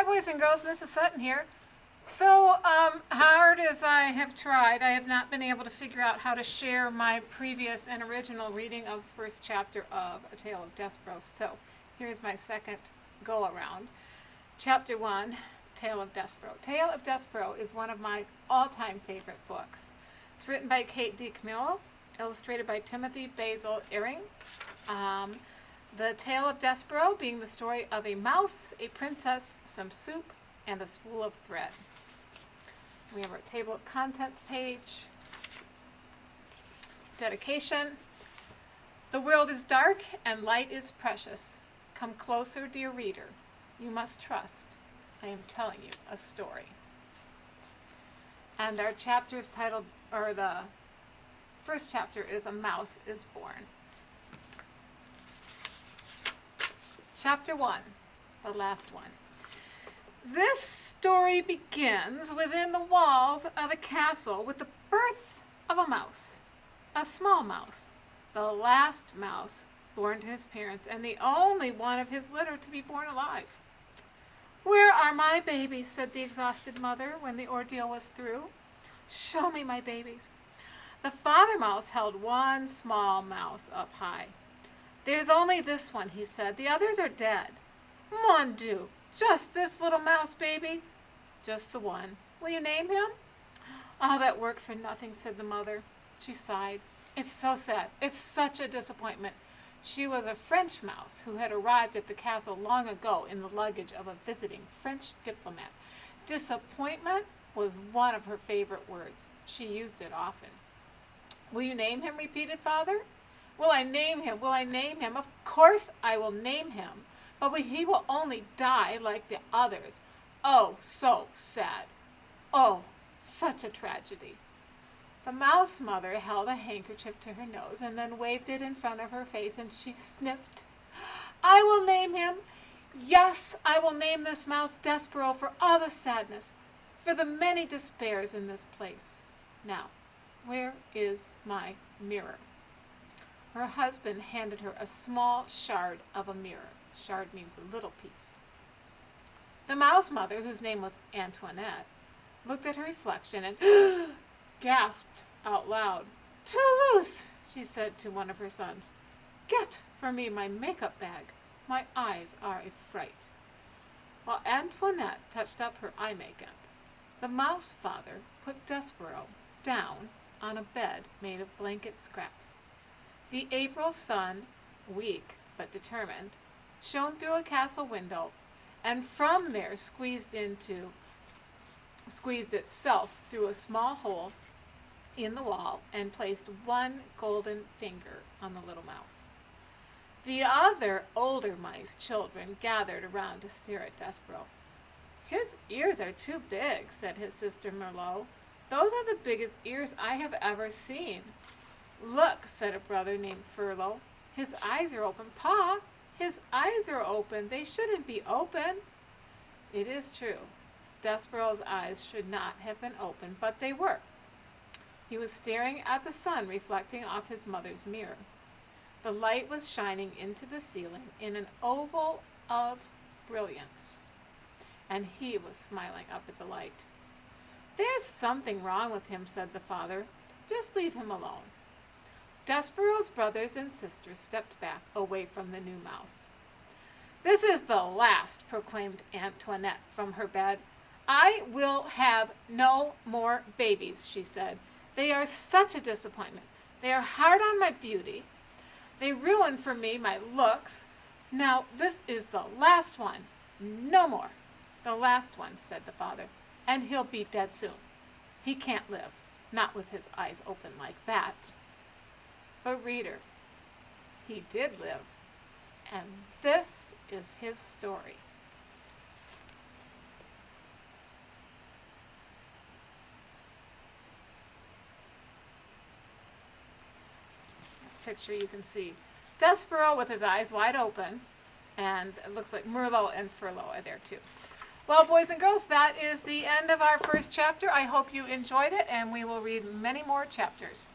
boys and girls, Mrs. Sutton here. So, hard as I have tried, I have not been able to figure out how to share my previous and original reading of the first chapter of A Tale of Despereaux. So, here's my second go-around. Chapter 1, Tale of Despereaux. Tale of Despereaux is one of my all-time favorite books. It's written by Kate DiCamillo, illustrated by Timothy Basil Eyring. The Tale of Despereaux being the story of a mouse, a princess, some soup, and a spool of thread. We have our table of contents page. Dedication. The world is dark and light is precious. Come closer, dear reader. You must trust. I am telling you a story. And our chapter is titled, or the first chapter is A Mouse is Born. Chapter 1, the last one. This story begins within the walls of a castle with the birth of a mouse, a small mouse, the last mouse born to his parents and the only one of his litter to be born alive. "Where are my babies?" said the exhausted mother when the ordeal was through. "Show me my babies." The father mouse held one small mouse up high. "There's only this one," he said. "The others are dead." "Mon Dieu, just this little mouse baby?" "Just the one." "Will you name him?" "All that work for nothing," said the mother. She sighed. "It's so sad. It's such a disappointment." She was a French mouse who had arrived at the castle long ago in the luggage of a visiting French diplomat. Disappointment was one of her favorite words. She used it often. "Will you name him?" repeated father. "Will I name him? Will I name him? Of course I will name him. But he will only die like the others. Oh, so sad. Oh, such a tragedy." The mouse mother held a handkerchief to her nose and then waved it in front of her face, and she sniffed. "I will name him. Yes, I will name this mouse Despereaux for all the sadness, for the many despairs in this place. Now, where is my mirror?" Her husband handed her a small shard of a mirror. Shard means a little piece. The mouse mother, whose name was Antoinette, looked at her reflection and gasped out loud. "Toulouse," she said to one of her sons, "get for me my makeup bag. My eyes are a fright." While Antoinette touched up her eye makeup, the mouse father put Despereaux down on a bed made of blanket scraps. The April sun, weak but determined, shone through a castle window, and from there squeezed itself through a small hole in the wall and placed one golden finger on the little mouse. The other older mice children gathered around to stare at Despereaux. "His ears are too big," said his sister Merlot. "Those are the biggest ears I have ever seen." "Look," said a brother named Furlough. "His eyes are open." "Pa, his eyes are open. They shouldn't be open." It is true. Despereaux's eyes should not have been open, but they were. He was staring at the sun reflecting off his mother's mirror. The light was shining into the ceiling in an oval of brilliance, and he was smiling up at the light. "There's something wrong with him," said the father. "Just leave him alone." Despereaux's brothers and sisters stepped back away from the new mouse. "This is the last," proclaimed Antoinette from her bed. "I will have no more babies," she said. "They are such a disappointment. They are hard on my beauty. They ruin for me my looks. Now this is the last one. No more." "The last one," said the father. "And he'll be dead soon. He can't live, not with his eyes open like that." But reader, he did live, and this is his story. Picture you can see Despereaux with his eyes wide open, and it looks like Merlot and Furlough are there too. Well, boys and girls, that is the end of our first chapter. I hope you enjoyed it, and we will read many more chapters.